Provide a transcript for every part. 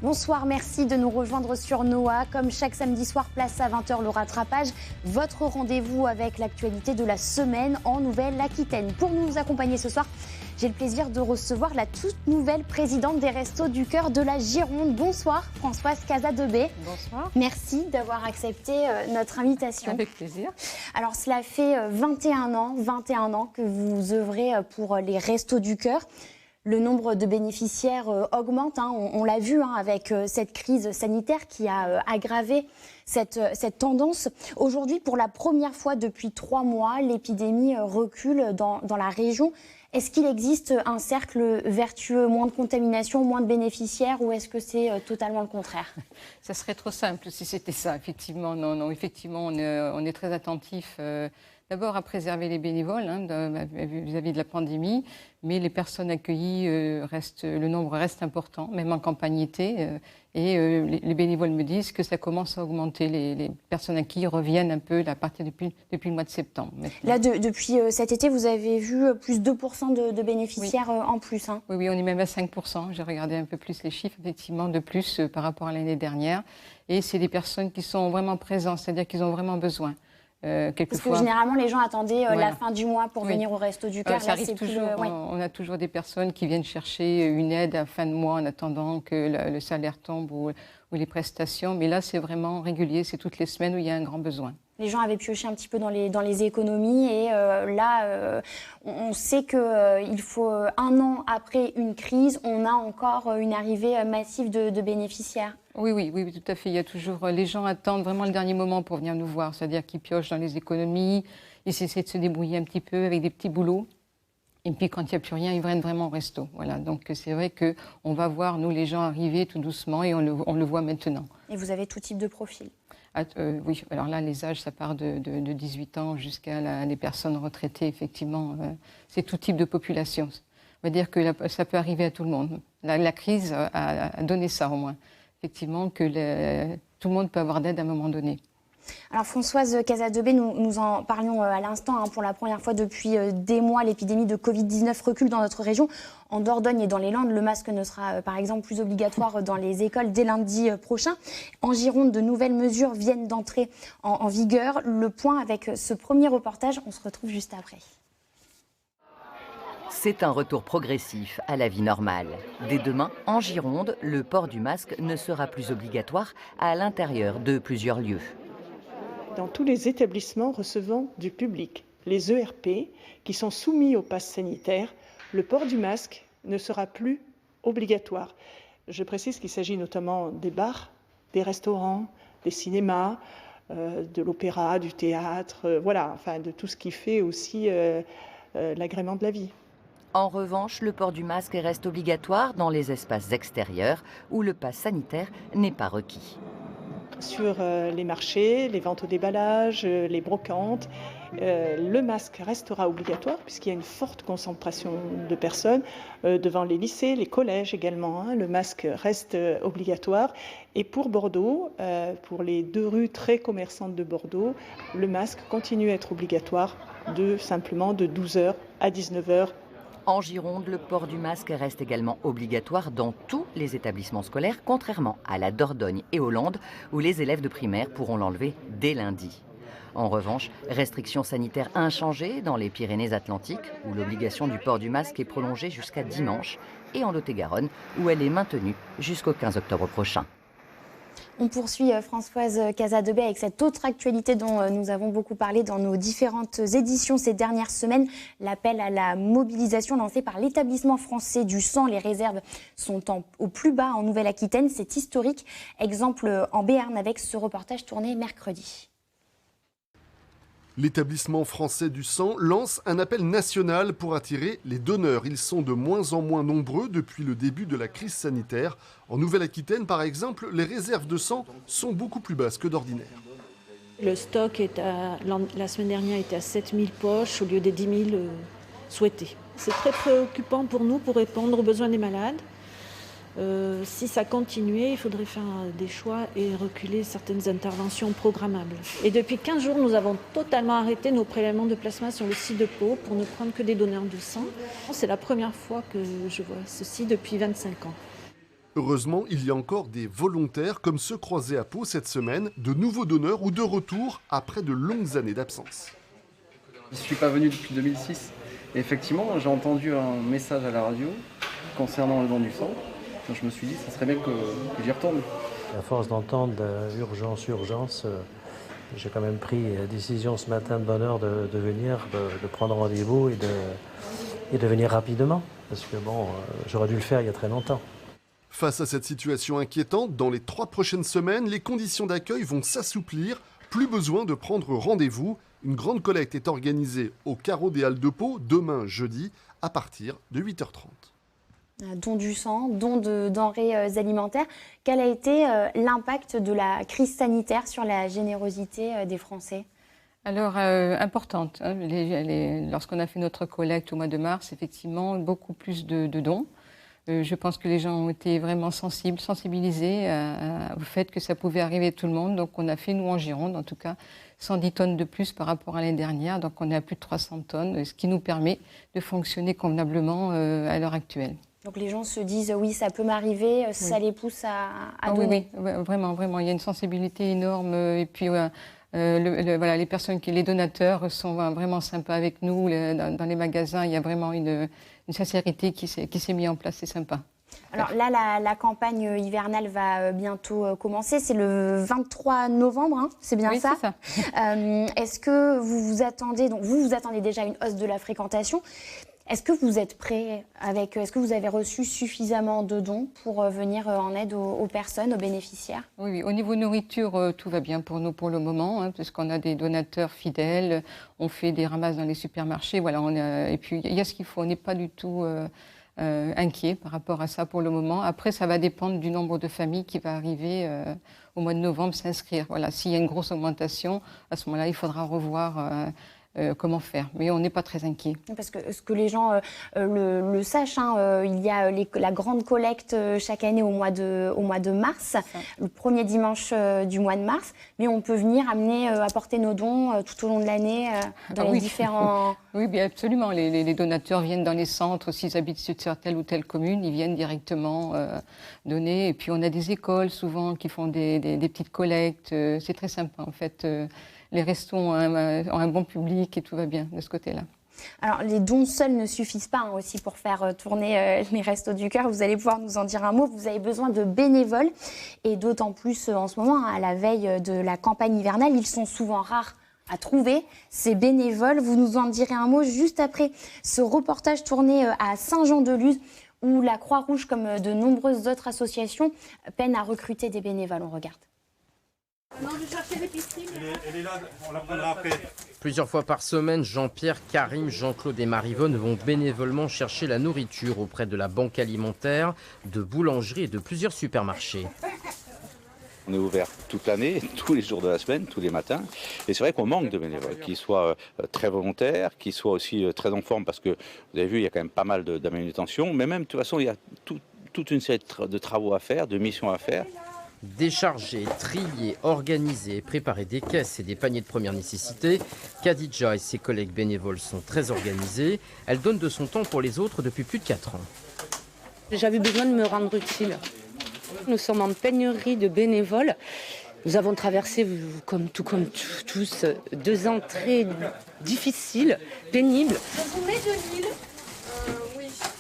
Bonsoir, merci de nous rejoindre sur Noah. Comme chaque samedi soir, place à 20h le rattrapage. Votre rendez-vous avec l'actualité de la semaine en Nouvelle-Aquitaine. Pour nous accompagner ce soir, j'ai le plaisir de recevoir la toute nouvelle présidente des Restos du Cœur de la Gironde. Bonsoir Françoise Casadebé. Bonsoir. Merci d'avoir accepté notre invitation. Avec plaisir. Alors cela fait 21 ans que vous œuvrez pour les Restos du Cœur. Le nombre de bénéficiaires augmente, on l'a vu avec cette crise sanitaire qui a aggravé cette tendance. Aujourd'hui, pour la première fois depuis 3 mois, l'épidémie recule dans la région. Est-ce qu'il existe un cercle vertueux, moins de contamination, moins de bénéficiaires, ou est-ce que c'est totalement le contraire ? Ça serait trop simple si c'était ça, effectivement. Non, effectivement, on est très attentif. D'abord à préserver les bénévoles vis-à-vis de la pandémie, mais les personnes accueillies, le nombre reste important, même en campagne été. Les bénévoles me disent que ça commence à augmenter. Les personnes accueillies reviennent un peu à partir depuis le mois de septembre. Maintenant. Là, depuis cet été, vous avez vu plus 2% de bénéficiaires en plus. Oui, on est même à 5%. J'ai regardé un peu plus les chiffres, effectivement, de plus par rapport à l'année dernière. Et c'est des personnes qui sont vraiment présentes, c'est-à-dire qu'ils ont vraiment besoin. Parce que généralement, les gens attendaient la fin du mois pour venir au Resto du Cœur. Ça arrive toujours. On a toujours des personnes qui viennent chercher une aide à fin de mois en attendant que le salaire tombe ou les prestations. Mais là, c'est vraiment régulier. C'est toutes les semaines où il y a un grand besoin. Les gens avaient pioché un petit peu dans les économies et là, on sait qu'il faut 1 an après une crise, on a encore une arrivée massive de bénéficiaires. Oui, tout à fait. Il y a toujours, les gens attendent vraiment le dernier moment pour venir nous voir, c'est-à-dire qu'ils piochent dans les économies, ils essaient de se débrouiller un petit peu avec des petits boulots. Et puis quand il n'y a plus rien, ils viennent vraiment au resto. Voilà. Donc c'est vrai qu'on va voir, nous, les gens arriver tout doucement et on le voit maintenant. Et vous avez tout type de profil ? Oui, alors là, les âges, ça part de 18 ans jusqu'à les personnes retraitées, effectivement. C'est tout type de population. On va dire que ça peut arriver à tout le monde. La crise a donné ça, au moins. Effectivement, que tout le monde peut avoir d'aide à un moment donné. Alors Françoise Casadebé, nous en parlions à l'instant, pour la première fois depuis des mois, l'épidémie de Covid-19 recule dans notre région. En Dordogne et dans les Landes, le masque ne sera par exemple plus obligatoire dans les écoles dès lundi prochain. En Gironde, de nouvelles mesures viennent d'entrer en vigueur. Le point avec ce premier reportage, on se retrouve juste après. C'est un retour progressif à la vie normale. Dès demain, en Gironde, le port du masque ne sera plus obligatoire à l'intérieur de plusieurs lieux. Dans tous les établissements recevant du public, les ERP, qui sont soumis au pass sanitaire, le port du masque ne sera plus obligatoire. Je précise qu'il s'agit notamment des bars, des restaurants, des cinémas, de l'opéra, du théâtre, de tout ce qui fait aussi l'agrément de la vie. En revanche, le port du masque reste obligatoire dans les espaces extérieurs où le pass sanitaire n'est pas requis. Sur les marchés, les ventes au déballage, les brocantes, le masque restera obligatoire puisqu'il y a une forte concentration de personnes. Devant les lycées, les collèges également, le masque reste obligatoire. Et pour Bordeaux, pour les 2 rues très commerçantes de Bordeaux, le masque continue à être obligatoire simplement de 12h à 19h. En Gironde, le port du masque reste également obligatoire dans tous les établissements scolaires, contrairement à la Dordogne et aux Landes, où les élèves de primaire pourront l'enlever dès lundi. En revanche, restrictions sanitaires inchangées dans les Pyrénées-Atlantiques, où l'obligation du port du masque est prolongée jusqu'à dimanche, et en Lot-et-Garonne, où elle est maintenue jusqu'au 15 octobre prochain. On poursuit Françoise Casadebé avec cette autre actualité dont nous avons beaucoup parlé dans nos différentes éditions ces dernières semaines. L'appel à la mobilisation lancé par l'établissement français du sang. Les réserves sont au plus bas en Nouvelle-Aquitaine. C'est historique. Exemple en Béarn avec ce reportage tourné mercredi. L'établissement français du sang lance un appel national pour attirer les donneurs. Ils sont de moins en moins nombreux depuis le début de la crise sanitaire. En Nouvelle-Aquitaine, par exemple, les réserves de sang sont beaucoup plus basses que d'ordinaire. Le stock la semaine dernière était à 7000 poches au lieu des 10 000 souhaités. C'est très préoccupant pour nous pour répondre aux besoins des malades. Si ça continuait, il faudrait faire des choix et reculer certaines interventions programmables. Et depuis 15 jours, nous avons totalement arrêté nos prélèvements de plasma sur le site de Pau pour ne prendre que des donneurs de sang. C'est la première fois que je vois ceci depuis 25 ans. Heureusement, il y a encore des volontaires comme ceux croisés à Pau cette semaine, de nouveaux donneurs ou de retour après de longues années d'absence. Je ne suis pas venu depuis 2006. Et effectivement, j'ai entendu un message à la radio concernant le don du sang. Donc je me suis dit, ça serait bien que j'y retourne. À force d'entendre urgence, j'ai quand même pris la décision ce matin de bonne heure de venir, de prendre rendez-vous et de venir rapidement. Parce que j'aurais dû le faire il y a très longtemps. Face à cette situation inquiétante, dans les 3 prochaines semaines, les conditions d'accueil vont s'assouplir. Plus besoin de prendre rendez-vous. Une grande collecte est organisée au carreau des Halles de Pau demain jeudi à partir de 8h30. Don du sang, don de denrées alimentaires. Quel a été l'impact de la crise sanitaire sur la générosité des Français ? Alors, importante. Hein. Lorsqu'on a fait notre collecte au mois de mars, effectivement, beaucoup plus de dons. Je pense que les gens ont été vraiment sensibilisés au fait que ça pouvait arriver à tout le monde. Donc, on a fait, nous, en Gironde, en tout cas, 110 tonnes de plus par rapport à l'année dernière. Donc, on est à plus de 300 tonnes, ce qui nous permet de fonctionner convenablement à l'heure actuelle. Donc, les gens se disent, oui, ça peut m'arriver, ça les pousse à donner. Oui, vraiment, vraiment. Il y a une sensibilité énorme. Et puis, voilà, les donateurs sont vraiment sympas avec nous. Dans les magasins, il y a vraiment une sincérité qui s'est mise en place, c'est sympa. Alors là, la campagne hivernale va bientôt commencer. C'est le 23 novembre, hein, c'est bien ça ? Oui, c'est ça. Est-ce que vous attendez, donc vous attendez déjà une hausse de la fréquentation ? Est-ce que vous êtes prêt est-ce que vous avez reçu suffisamment de dons pour venir en aide aux personnes, aux bénéficiaires ? Oui, au niveau nourriture, tout va bien pour nous pour le moment, hein, puisqu'on a des donateurs fidèles, on fait des ramasses dans les supermarchés, voilà, et puis il y a ce qu'il faut, on n'est pas du tout inquiet par rapport à ça pour le moment. Après, ça va dépendre du nombre de familles qui va arriver au mois de novembre s'inscrire. Voilà, s'il y a une grosse augmentation, à ce moment-là, il faudra revoir comment faire. Mais on n'est pas très inquiet. Parce que ce que les gens le sachent, hein, il y a la grande collecte chaque année au mois de mars, le premier dimanche du mois de mars. Mais on peut venir apporter nos dons tout au long de l'année dans les différents... Oui, bien absolument. Les donateurs viennent dans les centres. S'ils habitent sur telle ou telle commune, ils viennent directement donner. Et puis on a des écoles souvent qui font des petites collectes. C'est très sympa en fait. Les restos ont un bon public et tout va bien de ce côté-là. Alors, les dons seuls ne suffisent pas hein, aussi pour faire tourner les Restos du Cœur. Vous allez pouvoir nous en dire un mot. Vous avez besoin de bénévoles et d'autant plus en ce moment, hein, à la veille de la campagne hivernale, ils sont souvent rares à trouver, ces bénévoles. Vous nous en direz un mot juste après ce reportage tourné à Saint-Jean-de-Luz où la Croix-Rouge, comme de nombreuses autres associations, peine à recruter des bénévoles. On regarde. Non, je cherchais les piscines. Elle est là, on la prendra après. Plusieurs fois par semaine, Jean-Pierre, Karim, Jean-Claude et Marivonne vont bénévolement chercher la nourriture auprès de la banque alimentaire, de boulangeries et de plusieurs supermarchés. On est ouvert toute l'année, tous les jours de la semaine, tous les matins. Et c'est vrai qu'on manque de bénévoles, qui soient très volontaires, qui soient aussi très en forme, parce que vous avez vu, il y a quand même pas mal de manutention. Mais même, de toute façon, il y a toute une série de travaux à faire, de missions à faire. Décharger, trier, organiser et préparer des caisses et des paniers de première nécessité, Khadija et ses collègues bénévoles sont très organisés. Elle donne de son temps pour les autres depuis plus de 4 ans. J'avais besoin de me rendre utile. Nous sommes en pénurie de bénévoles. Nous avons traversé, comme tous, 2 ans très difficiles, pénibles. On met de l'huile.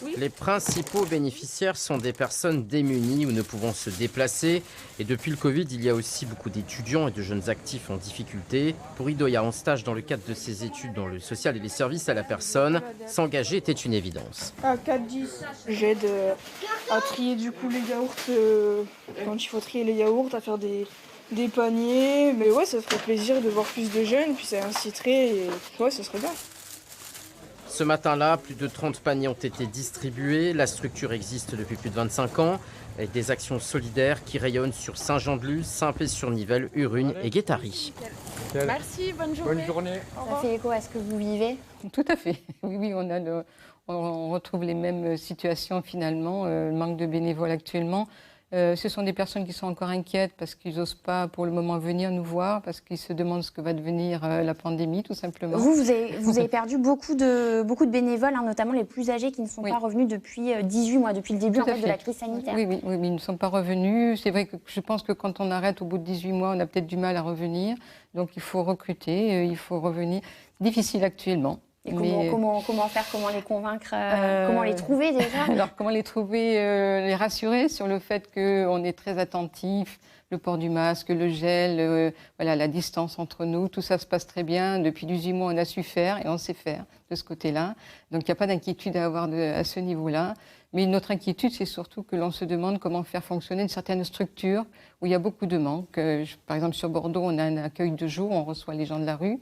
Oui. Les principaux bénéficiaires sont des personnes démunies ou ne pouvant se déplacer. Et depuis le Covid, il y a aussi beaucoup d'étudiants et de jeunes actifs en difficulté. Pour Idoya, en stage dans le cadre de ses études dans le social et les services à la personne, s'engager était une évidence. À 4-10, j'aide à trier du coup les yaourts, quand il faut trier les yaourts, à faire des paniers. Mais ouais, ça ferait plaisir de voir plus de jeunes, puis ça inciterait et ouais, ça serait bien. Ce matin-là, plus de 30 paniers ont été distribués. La structure existe depuis plus de 25 ans, avec des actions solidaires qui rayonnent sur Saint-Jean-de-Luz, Saint-Pé-sur-Nivelle, Urugne et Guétary. Merci, bonne journée. Bonne journée. Ça fait écho à ce que vous vivez ? Tout à fait. Oui, on retrouve les mêmes situations finalement. Le manque de bénévoles actuellement. Ce sont des personnes qui sont encore inquiètes parce qu'ils n'osent pas pour le moment venir nous voir, parce qu'ils se demandent ce que va devenir la pandémie, tout simplement. Vous avez perdu beaucoup de bénévoles, hein, notamment les plus âgés qui ne sont pas revenus depuis 18 mois, depuis le début en fait, de la crise sanitaire. Oui, ils ne sont pas revenus. C'est vrai que je pense que quand on arrête au bout de 18 mois, on a peut-être du mal à revenir. Donc il faut recruter, il faut revenir. Difficile actuellement. Et comment faire, comment les convaincre, comment les trouver déjà? Alors comment les trouver, les rassurer sur le fait qu'on est très attentif, le port du masque, le gel, voilà, la distance entre nous, tout ça se passe très bien. Depuis 18 mois, on a su faire et on sait faire de ce côté-là. Donc il n'y a pas d'inquiétude à avoir à ce niveau-là. Mais notre inquiétude, c'est surtout que l'on se demande comment faire fonctionner une certaine structure où il y a beaucoup de manques. Par exemple, sur Bordeaux, on a un accueil de jour, on reçoit les gens de la rue.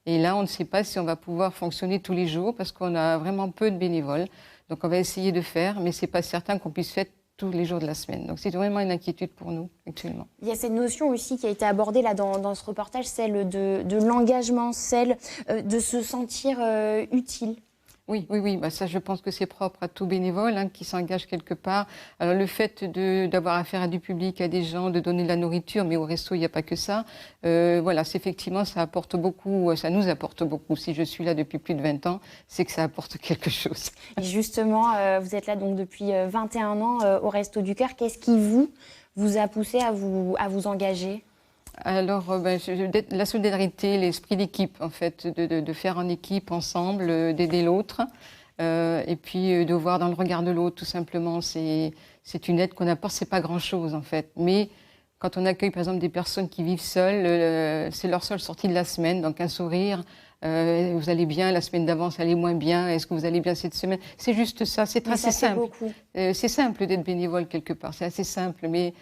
Et là, on ne sait pas si on va pouvoir fonctionner tous les jours parce qu'on a vraiment peu de bénévoles. Donc, on va essayer de faire, mais ce n'est pas certain qu'on puisse faire tous les jours de la semaine. Donc, c'est vraiment une inquiétude pour nous actuellement. Il y a cette notion aussi qui a été abordée là dans ce reportage, celle de l'engagement, celle de se sentir utile. Oui, bah ça, je pense que c'est propre à tout bénévole qui s'engage quelque part. Alors, le fait d'avoir affaire à du public, à des gens, de donner de la nourriture, mais au resto, il n'y a pas que ça. Voilà, effectivement, ça apporte beaucoup, ça nous apporte beaucoup. Si je suis là depuis plus de 20 ans, c'est que ça apporte quelque chose. Et justement, vous êtes là donc depuis 21 ans au Resto du Cœur. Qu'est-ce qui vous a poussé à vous engager ? Alors, la solidarité, l'esprit d'équipe, en fait, de faire en équipe, ensemble, d'aider l'autre, et puis de voir dans le regard de l'autre, tout simplement. C'est une aide qu'on apporte, c'est pas grand-chose, en fait. Mais quand on accueille, par exemple, des personnes qui vivent seules, c'est leur seule sortie de la semaine, donc un sourire. Vous allez bien, la semaine d'avant, ça allait moins bien. Est-ce que vous allez bien cette semaine? C'est juste ça, c'est assez simple. C'est simple d'être bénévole quelque part, c'est assez simple, mais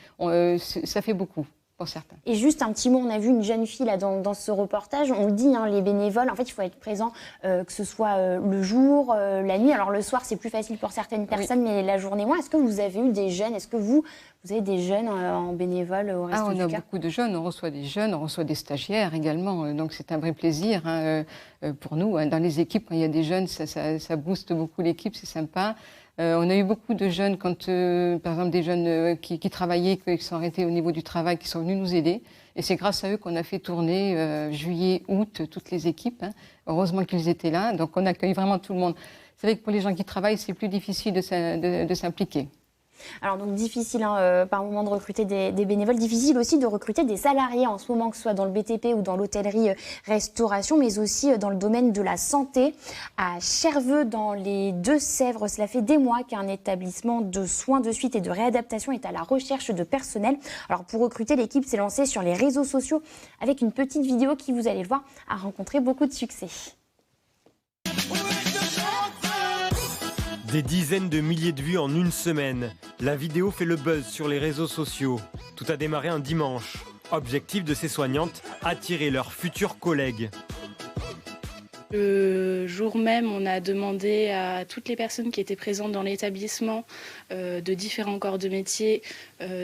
ça fait beaucoup. Pour certains. Et juste un petit mot, on a vu une jeune fille là, dans ce reportage, on le dit, les bénévoles, en fait, il faut être présent, que ce soit le jour, la nuit. Alors le soir, c'est plus facile pour certaines personnes, mais la journée moins. Est-ce que vous avez eu des jeunes? Est-ce que vous avez des jeunes en bénévole au Resto du Cœur? On a beaucoup de jeunes, on reçoit des jeunes, on reçoit des stagiaires également, donc c'est un vrai plaisir pour nous. Dans les équipes, quand il y a des jeunes, ça booste beaucoup l'équipe, c'est sympa. On a eu beaucoup de jeunes, par exemple des jeunes qui travaillaient, qui sont arrêtés au niveau du travail, qui sont venus nous aider. Et c'est grâce à eux qu'on a fait tourner juillet, août, toutes les équipes. Heureusement qu'ils étaient là. Donc on accueille vraiment tout le monde. C'est vrai que pour les gens qui travaillent, c'est plus difficile de s'impliquer. Alors donc difficile par moment de recruter des bénévoles, difficile aussi de recruter des salariés en ce moment, que ce soit dans le BTP ou dans l'hôtellerie-restauration, mais aussi dans le domaine de la santé. À Cherveux, dans les Deux-Sèvres, cela fait des mois qu'un établissement de soins de suite et de réadaptation est à la recherche de personnel. Alors pour recruter, l'équipe s'est lancée sur les réseaux sociaux avec une petite vidéo qui, vous allez le voir, a rencontré beaucoup de succès. Des dizaines de milliers de vues en une semaine. La vidéo fait le buzz sur les réseaux sociaux. Tout a démarré un dimanche. Objectif de ces soignantes, attirer leurs futurs collègues. Le jour même, on a demandé à toutes les personnes qui étaient présentes dans l'établissement de différents corps de métier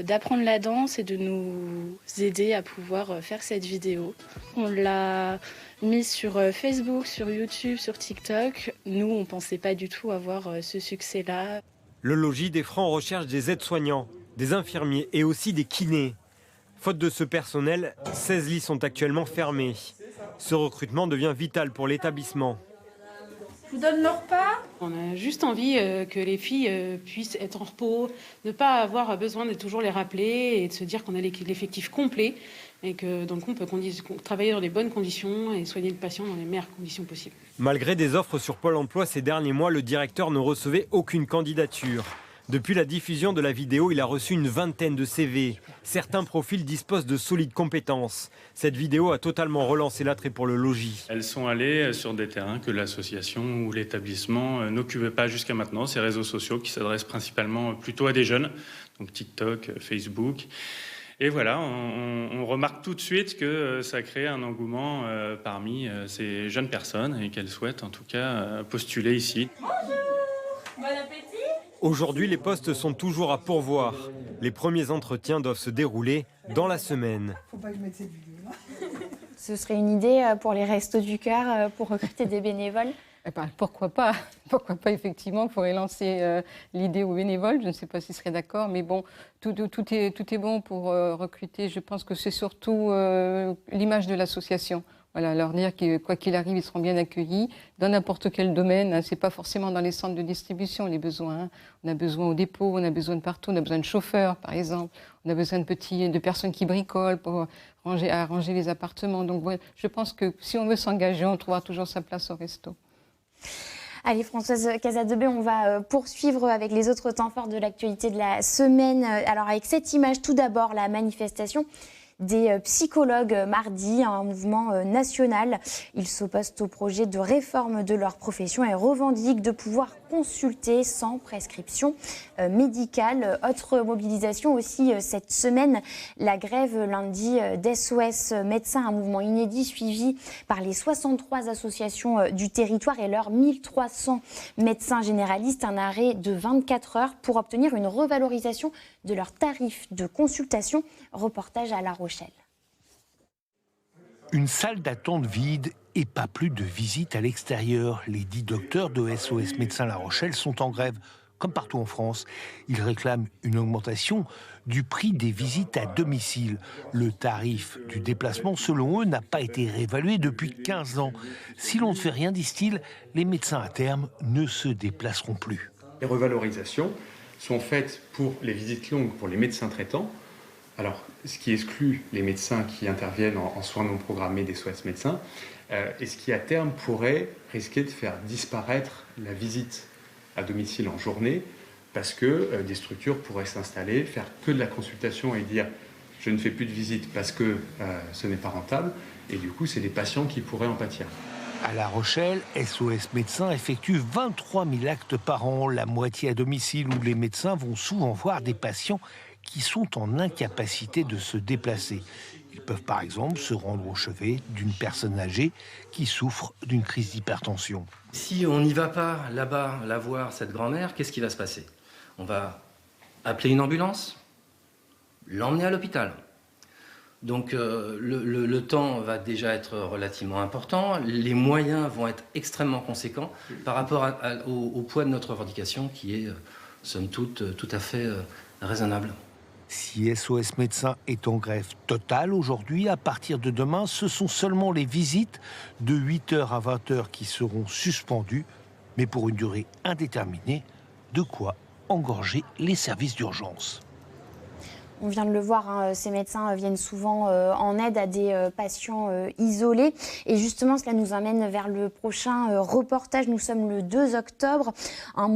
d'apprendre la danse et de nous aider à pouvoir faire cette vidéo. On l'a mis sur Facebook, sur YouTube, sur TikTok. Nous, on ne pensait pas du tout avoir ce succès-là. Le logis des Francs recherche des aides-soignants, des infirmiers et aussi des kinés. Faute de ce personnel, 16 lits sont actuellement fermés. Ce recrutement devient vital pour l'établissement. Je vous donne le repas. On a juste envie que les filles puissent être en repos, ne pas avoir besoin de toujours les rappeler et de se dire qu'on a l'effectif complet et que dans le coup on peut travailler dans les bonnes conditions et soigner le patient dans les meilleures conditions possibles. Malgré des offres sur Pôle emploi ces derniers mois, le directeur ne recevait aucune candidature. Depuis la diffusion de la vidéo, il a reçu une vingtaine de CV. Certains profils disposent de solides compétences. Cette vidéo a totalement relancé l'attrait pour le logis. Elles sont allées sur des terrains que l'association ou l'établissement n'occupait pas jusqu'à maintenant. Ces réseaux sociaux qui s'adressent principalement plutôt à des jeunes, donc TikTok, Facebook. Et voilà, on remarque tout de suite que ça crée un engouement parmi ces jeunes personnes et qu'elles souhaitent en tout cas postuler ici. Bonjour, bon appétit. Aujourd'hui, les postes sont toujours à pourvoir. Les premiers entretiens doivent se dérouler dans la semaine. Faut pas que je mette cette vidéo là. Ce serait une idée pour les Restos du Cœur, pour recruter des bénévoles? Eh ben, pourquoi pas effectivement, il faudrait lancer l'idée aux bénévoles, je ne sais pas s'ils seraient d'accord, mais bon, tout est bon pour recruter, je pense que c'est surtout l'image de l'association. Voilà, leur dire que quoi qu'il arrive, ils seront bien accueillis dans n'importe quel domaine, hein, c'est pas forcément dans les centres de distribution les besoins, hein. On a besoin au dépôt, on a besoin de partout, on a besoin de chauffeurs par exemple, on a besoin de personnes qui bricolent pour arranger les appartements, donc ouais, je pense que si on veut s'engager, on trouvera toujours sa place au resto. Allez, Françoise Casadebé, on va poursuivre avec les autres temps forts de l'actualité de la semaine. Alors avec cette image, tout d'abord, la manifestation des psychologues mardi, un mouvement national. Ils s'opposent au projet de réforme de leur profession et revendiquent de pouvoir consulter sans prescription médicale. Autre mobilisation aussi cette semaine, la grève lundi d'SOS Médecins, un mouvement inédit suivi par les 63 associations du territoire et leurs 1300 médecins généralistes. Un arrêt de 24 heures pour obtenir une revalorisation de leurs tarifs de consultation. Reportage à La Rochelle. Une salle d'attente vide et pas plus de visites à l'extérieur. Les 10 docteurs de SOS Médecins La Rochelle sont en grève, comme partout en France. Ils réclament une augmentation du prix des visites à domicile. Le tarif du déplacement, selon eux, n'a pas été réévalué depuis 15 ans. Si l'on ne fait rien, disent-ils, les médecins à terme ne se déplaceront plus. Les revalorisations sont faites pour les visites longues pour les médecins traitants. Alors, ce qui exclut les médecins qui interviennent en soins non programmés des SOS médecins, et ce qui à terme pourrait risquer de faire disparaître la visite à domicile en journée, parce que des structures pourraient s'installer, faire que de la consultation et dire « je ne fais plus de visite parce que ce n'est pas rentable », et du coup, c'est les patients qui pourraient en pâtir. À La Rochelle, SOS Médecins effectue 23 000 actes par an, la moitié à domicile, où les médecins vont souvent voir des patients qui sont en incapacité de se déplacer. Ils peuvent par exemple se rendre au chevet d'une personne âgée qui souffre d'une crise d'hypertension. Si on n'y va pas là-bas la voir, cette grand-mère, qu'est-ce qui va se passer? On va appeler une ambulance, l'emmener à l'hôpital. Donc le temps va déjà être relativement important, les moyens vont être extrêmement conséquents par rapport au poids de notre revendication qui est, somme toute, tout à fait raisonnable. Si SOS Médecins est en grève totale aujourd'hui, à partir de demain, ce sont seulement les visites de 8h à 20h qui seront suspendues, mais pour une durée indéterminée, de quoi engorger les services d'urgence. On vient de le voir, hein, ces médecins viennent souvent en aide à des patients isolés. Et justement, cela nous amène vers le prochain reportage. Nous sommes le 2 octobre, le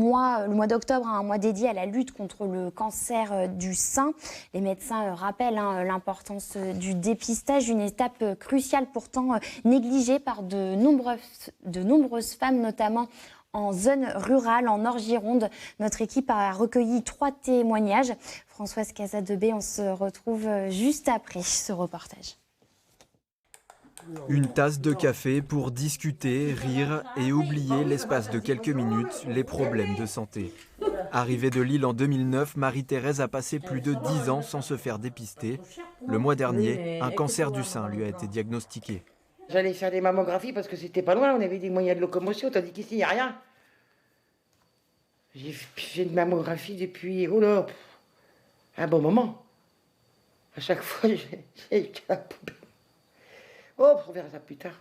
mois d'octobre, un mois dédié à la lutte contre le cancer du sein. Les médecins rappellent l'importance du dépistage, une étape cruciale pourtant négligée par de nombreuses femmes, notamment en zone rurale, en Nord-Gironde. Notre équipe a recueilli 3 témoignages. Françoise Casadebé, on se retrouve juste après ce reportage. Une tasse de café pour discuter, rire et oublier l'espace de quelques minutes les problèmes de santé. Arrivée de Lille en 2009, Marie-Thérèse a passé plus de 10 ans sans se faire dépister. Le mois dernier, un cancer du sein lui a été diagnostiqué. J'allais faire des mammographies parce que c'était pas loin, on avait des moyens de locomotion, tandis qu'ici, il n'y a rien. J'ai fait une mammographie depuis, un bon moment. À chaque fois, j'ai la poubelle. Oh, on verra ça plus tard.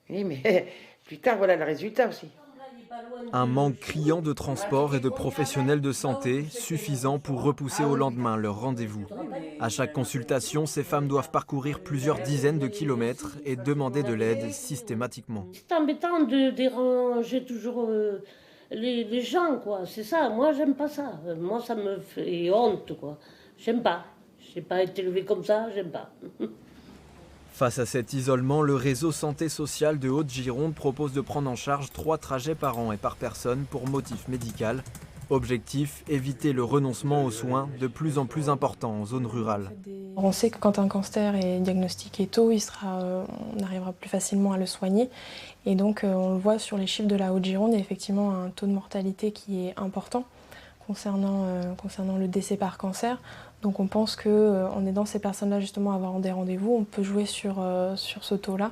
Oui, mais plus tard, voilà le résultat aussi. Un manque criant de transport et de professionnels de santé, suffisant pour repousser au lendemain leur rendez-vous. À chaque consultation, ces femmes doivent parcourir plusieurs dizaines de kilomètres et demander de l'aide systématiquement. C'est embêtant de déranger toujours les gens, quoi. C'est ça, moi j'aime pas ça. Moi ça me fait honte, quoi. J'aime pas. J'ai pas été élevée comme ça, j'aime pas. Face à cet isolement, le réseau Santé Sociale de Haute-Gironde propose de prendre en charge 3 trajets par an et par personne pour motif médical. Objectif, éviter le renoncement aux soins de plus en plus important en zone rurale. On sait que quand un cancer est diagnostiqué tôt, on arrivera plus facilement à le soigner. Et donc on le voit sur les chiffres de la Haute-Gironde, il y a effectivement un taux de mortalité qui est important, concernant le décès par cancer. Donc on pense qu'en aidant ces personnes-là justement à avoir des rendez-vous, on peut jouer sur ce taux-là.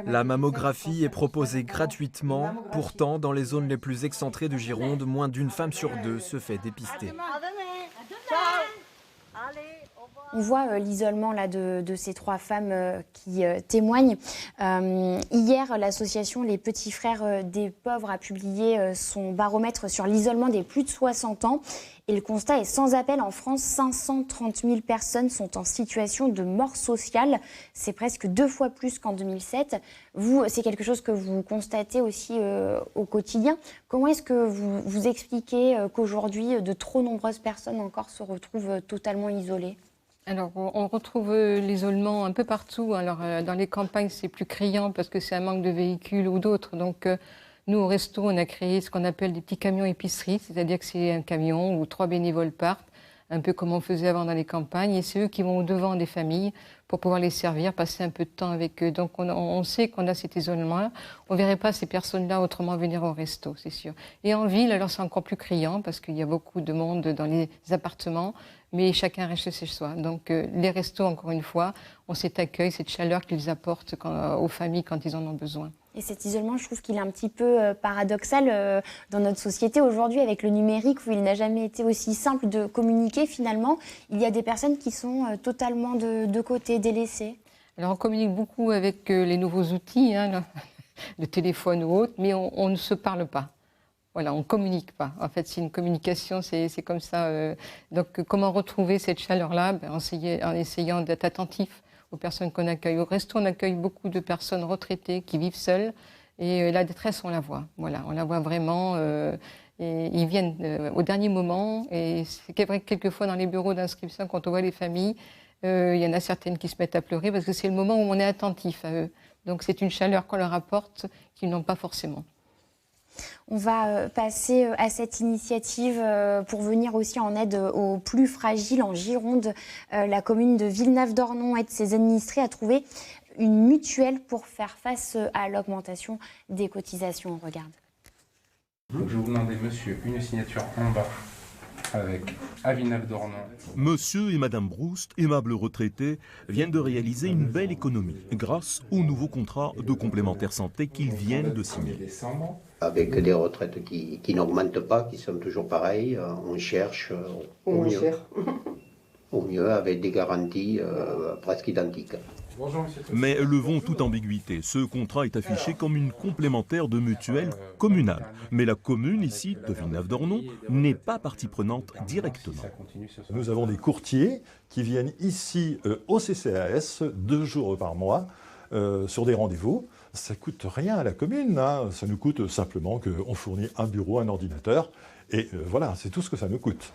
La mammographie est proposée gratuitement. Pourtant, dans les zones les plus excentrées de Gironde, moins d'une femme sur 2 se fait dépister. On voit l'isolement là de ces 3 femmes qui témoignent. Hier, l'association Les Petits Frères des Pauvres a publié son baromètre sur l'isolement des plus de 60 ans. Et le constat est sans appel. En France, 530 000 personnes sont en situation de mort sociale. C'est presque 2 fois plus qu'en 2007. Vous, c'est quelque chose que vous constatez aussi au quotidien. Comment est-ce que vous expliquez qu'aujourd'hui, de trop nombreuses personnes encore se retrouvent totalement isolées ? Alors, on retrouve l'isolement un peu partout. Alors, dans les campagnes, c'est plus criant parce que c'est un manque de véhicules ou d'autres. Donc, nous, au resto, on a créé ce qu'on appelle des petits camions épicerie, c'est-à-dire que c'est un camion où 3 bénévoles partent, un peu comme on faisait avant dans les campagnes, et c'est eux qui vont au-devant des familles pour pouvoir les servir, passer un peu de temps avec eux. Donc on sait qu'on a cet isolement-là. On ne verrait pas ces personnes-là autrement venir au resto, c'est sûr. Et en ville, alors c'est encore plus criant parce qu'il y a beaucoup de monde dans les appartements, mais chacun reste chez soi. Donc les restos, encore une fois, ont cet accueil, cette chaleur qu'ils apportent aux familles quand ils en ont besoin. Et cet isolement, je trouve qu'il est un petit peu paradoxal dans notre société aujourd'hui avec le numérique où il n'a jamais été aussi simple de communiquer finalement. Il y a des personnes qui sont totalement de côté, délaissées. Alors on communique beaucoup avec les nouveaux outils, le téléphone ou autre, mais on ne se parle pas. Voilà, on ne communique pas. En fait, c'est une communication, c'est comme ça. Donc comment retrouver cette chaleur-là ? En essayant d'être attentif aux personnes qu'on accueille. Au resto, on accueille beaucoup de personnes retraitées qui vivent seules et la détresse, on la voit. Voilà, on la voit vraiment. Et ils viennent au dernier moment et c'est vrai que quelquefois dans les bureaux d'inscription, quand on voit les familles, il y en a certaines qui se mettent à pleurer parce que c'est le moment où on est attentif à eux. Donc c'est une chaleur qu'on leur apporte qu'ils n'ont pas forcément. On va passer à cette initiative pour venir aussi en aide aux plus fragiles en Gironde. La commune de Villeneuve-d'Ornon aide ses administrés à trouver une mutuelle pour faire face à l'augmentation des cotisations. On regarde. Donc je vais vous demander, monsieur, une signature en bas avec à Villeneuve-d'Ornon. Monsieur et madame Brouste, aimables retraités, viennent de réaliser une belle économie grâce au nouveau contrat de complémentaire santé qu'ils viennent de signer. Avec des retraites qui n'augmentent pas, qui sont toujours pareilles, on cherche au mieux avec des garanties presque identiques. Mais levons toute ambiguïté. Ce contrat est affiché comme une complémentaire de mutuelle communale. Mais la commune, ici, de Villeneuve-d'Ornon, n'est pas partie prenante directement. Nous avons des courtiers qui viennent ici au CCAS 2 jours par mois sur des rendez-vous. Ça ne coûte rien à la commune, hein. Ça nous coûte simplement qu'on fournit un bureau, un ordinateur, et voilà, c'est tout ce que ça nous coûte.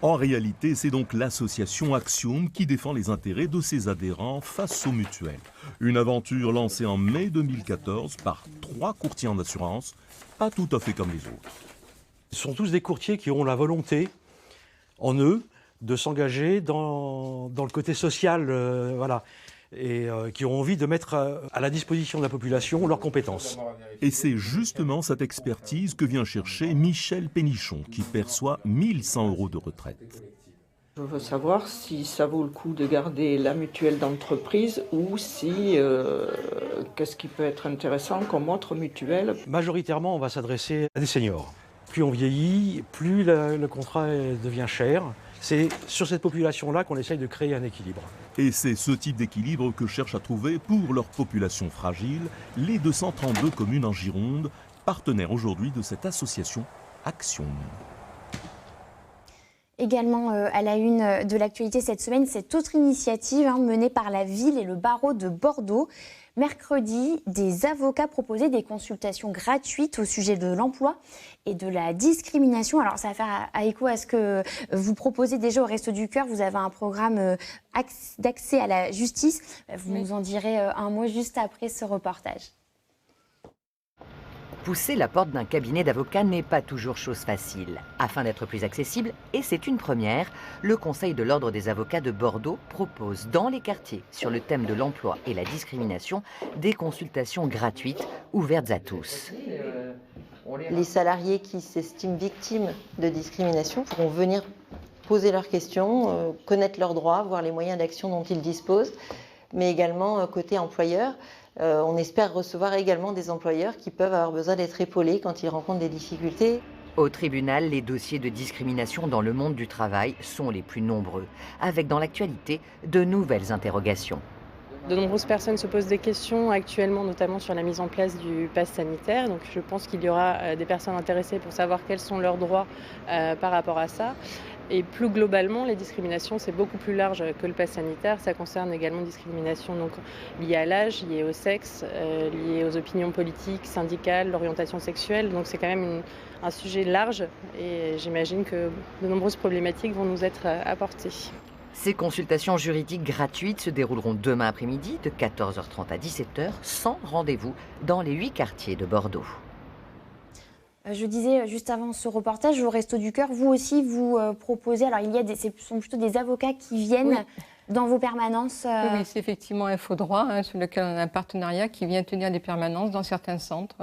En réalité, c'est donc l'association Axiom qui défend les intérêts de ses adhérents face aux mutuelles. Une aventure lancée en mai 2014 par 3 courtiers en assurance, pas tout à fait comme les autres. Ce sont tous des courtiers qui ont la volonté en eux de s'engager dans le côté social, voilà, et qui ont envie de mettre à la disposition de la population leurs compétences. Et c'est justement cette expertise que vient chercher Michel Pénichon, qui perçoit 1 100 € de retraite. Je veux savoir si ça vaut le coup de garder la mutuelle d'entreprise ou si qu'est-ce qui peut être intéressant comme autre mutuelle. Majoritairement, on va s'adresser à des seniors. Plus on vieillit, plus le contrat devient cher. C'est sur cette population-là qu'on essaye de créer un équilibre. Et c'est ce type d'équilibre que cherchent à trouver pour leur population fragile les 232 communes en Gironde, partenaires aujourd'hui de cette association Axiom. Également à la une de l'actualité cette semaine, cette autre initiative menée par la ville et le barreau de Bordeaux. Mercredi, des avocats proposaient des consultations gratuites au sujet de l'emploi et de la discrimination. Alors ça va faire à écho à ce que vous proposez déjà au Resto du Cœur. Vous avez un programme d'accès à la justice. Vous nous en direz un mot juste après ce reportage. Pousser la porte d'un cabinet d'avocats n'est pas toujours chose facile. Afin d'être plus accessible, et c'est une première, le Conseil de l'Ordre des avocats de Bordeaux propose dans les quartiers, sur le thème de l'emploi et la discrimination, des consultations gratuites ouvertes à tous. Les salariés qui s'estiment victimes de discrimination pourront venir poser leurs questions, connaître leurs droits, voir les moyens d'action dont ils disposent, mais également côté employeur. On espère recevoir également des employeurs qui peuvent avoir besoin d'être épaulés quand ils rencontrent des difficultés. Au tribunal, les dossiers de discrimination dans le monde du travail sont les plus nombreux, avec dans l'actualité de nouvelles interrogations. De nombreuses personnes se posent des questions actuellement, notamment sur la mise en place du pass sanitaire. Donc je pense qu'il y aura des personnes intéressées pour savoir quels sont leurs droits par rapport à ça. Et plus globalement, les discriminations, c'est beaucoup plus large que le pass sanitaire. Ça concerne également des discriminations donc, liées à l'âge, liées au sexe, liées aux opinions politiques, syndicales, l'orientation sexuelle. Donc c'est quand même un sujet large et j'imagine que de nombreuses problématiques vont nous être apportées. Ces consultations juridiques gratuites se dérouleront demain après-midi de 14h30 à 17h sans rendez-vous dans les 8 quartiers de Bordeaux. Je disais juste avant ce reportage, au Resto du Cœur, vous aussi vous proposez, alors ce sont plutôt des avocats qui viennent dans vos permanences. Oui, c'est effectivement Infodroit, sur lequel on a un partenariat qui vient tenir des permanences dans certains centres,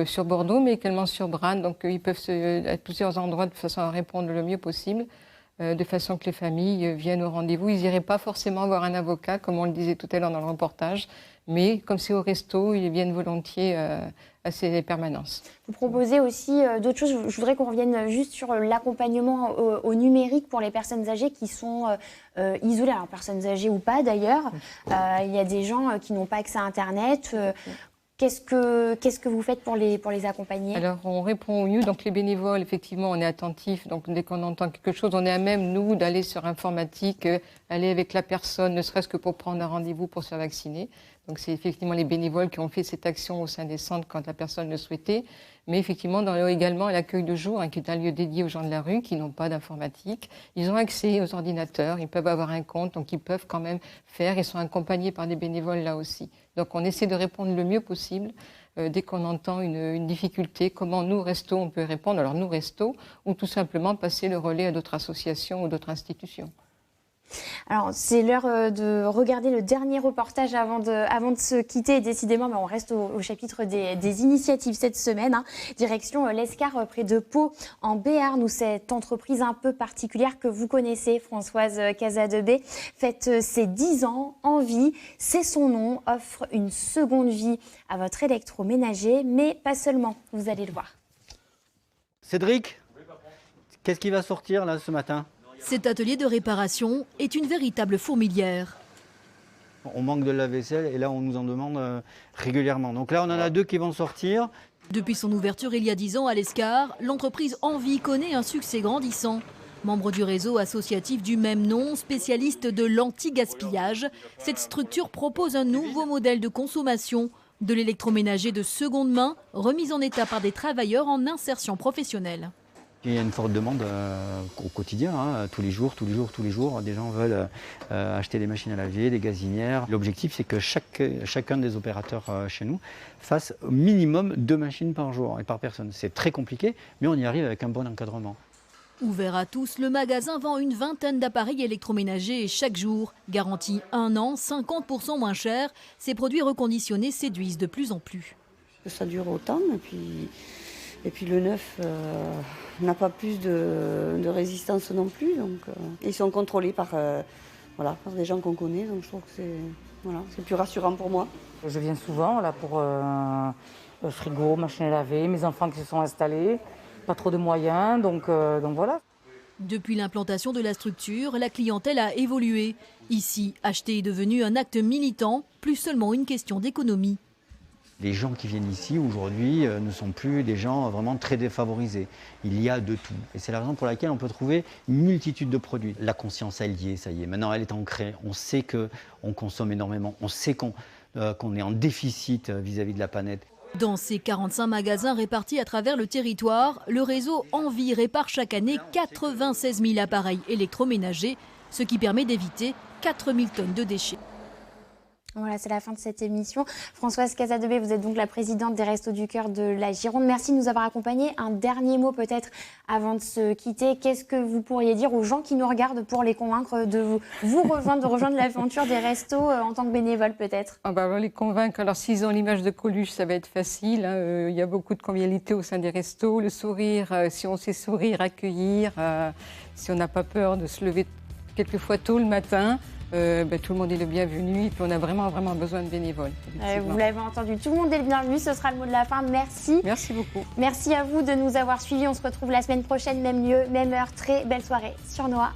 sur Bordeaux, mais également sur Brandt. Donc ils peuvent à plusieurs endroits de façon à répondre le mieux possible, de façon que les familles viennent au rendez-vous. Ils n'iraient pas forcément voir un avocat, comme on le disait tout à l'heure dans le reportage, mais comme c'est au resto, ils viennent volontiers à ces permanences. Vous proposez aussi d'autres choses. Je voudrais qu'on revienne juste sur l'accompagnement au numérique pour les personnes âgées qui sont isolées. Alors, personnes âgées ou pas d'ailleurs. Il y a des gens qui n'ont pas accès à Internet. Qu'est-ce que vous faites pour les accompagner? Alors, on répond au mieux. Donc, les bénévoles, effectivement, on est attentifs. Donc, dès qu'on entend quelque chose, on est à même, nous, d'aller sur informatique, aller avec la personne, ne serait-ce que pour prendre un rendez-vous pour se faire vacciner. Donc, c'est effectivement les bénévoles qui ont fait cette action au sein des centres quand la personne le souhaitait. Mais effectivement, également l'accueil de jour, qui est un lieu dédié aux gens de la rue qui n'ont pas d'informatique. Ils ont accès aux ordinateurs, ils peuvent avoir un compte, donc ils peuvent quand même faire. Ils sont accompagnés par des bénévoles là aussi. Donc, on essaie de répondre le mieux possible dès qu'on entend une difficulté. Comment nous, Resto, on peut répondre? Alors, nous, Resto, ou tout simplement passer le relais à d'autres associations ou d'autres institutions. Alors, c'est l'heure de regarder le dernier reportage avant de se quitter. Et décidément, on reste au chapitre des initiatives cette semaine. Direction l'Escar, près de Pau, en Béarn, où cette entreprise un peu particulière que vous connaissez, Françoise Casadebé, fête ses 10 ans en vie. C'est son nom, offre une seconde vie à votre électroménager, mais pas seulement, vous allez le voir. Cédric, qu'est-ce qui va sortir là ce matin ? Cet atelier de réparation est une véritable fourmilière. On manque de lave-vaisselle et là on nous en demande régulièrement. Donc là on en a 2 qui vont sortir. Depuis son ouverture il y a 10 ans à l'Escar, l'entreprise Envie connaît un succès grandissant. Membre du réseau associatif du même nom, spécialiste de l'anti-gaspillage, cette structure propose un nouveau modèle de consommation, de l'électroménager de seconde main, remis en état par des travailleurs en insertion professionnelle. Il y a une forte demande au quotidien, tous les jours. Des gens veulent acheter des machines à laver, des gazinières. L'objectif, c'est que chacun des opérateurs chez nous fasse au minimum 2 machines par jour et par personne. C'est très compliqué, mais on y arrive avec un bon encadrement. Ouvert à tous, le magasin vend une vingtaine d'appareils électroménagers chaque jour. Garantie 1 an, 50% moins cher. Ces produits reconditionnés séduisent de plus en plus. Ça dure autant, et puis le neuf n'a pas plus de résistance non plus. Donc, ils sont contrôlés par des gens qu'on connaît, donc je trouve que c'est plus rassurant pour moi. Je viens souvent là pour frigo, machine à laver, mes enfants qui se sont installés, pas trop de moyens, donc voilà. Depuis l'implantation de la structure, la clientèle a évolué. Ici, acheter est devenu un acte militant, plus seulement une question d'économie. Les gens qui viennent ici aujourd'hui ne sont plus des gens vraiment très défavorisés. Il y a de tout. Et c'est la raison pour laquelle on peut trouver une multitude de produits. La conscience, elle y est, ça y est. Maintenant, elle est ancrée. On sait qu'on consomme énormément. On sait qu'on est en déficit vis-à-vis de la planète. Dans ces 45 magasins répartis à travers le territoire, le réseau Envie répare chaque année 96 000 appareils électroménagers, ce qui permet d'éviter 4 000 tonnes de déchets. Voilà, c'est la fin de cette émission. Françoise Casadebé, vous êtes donc la présidente des Restos du Cœur de la Gironde. Merci de nous avoir accompagnés. Un dernier mot peut-être avant de se quitter. Qu'est-ce que vous pourriez dire aux gens qui nous regardent pour les convaincre de vous rejoindre, de rejoindre l'aventure des restos en tant que bénévole peut-être? Les convaincre, alors s'ils ont l'image de Coluche, ça va être facile. Il y a beaucoup de convivialité au sein des restos. Le sourire, si on sait sourire, accueillir, si on n'a pas peur de se lever quelquefois tôt le matin, tout le monde est le bienvenu et puis on a vraiment besoin de bénévoles. Vous l'avez entendu, tout le monde est le bienvenu, ce sera le mot de la fin. Merci. Merci beaucoup. Merci à vous de nous avoir suivis. On se retrouve la semaine prochaine, même lieu, même heure. Très belle soirée sur Noa.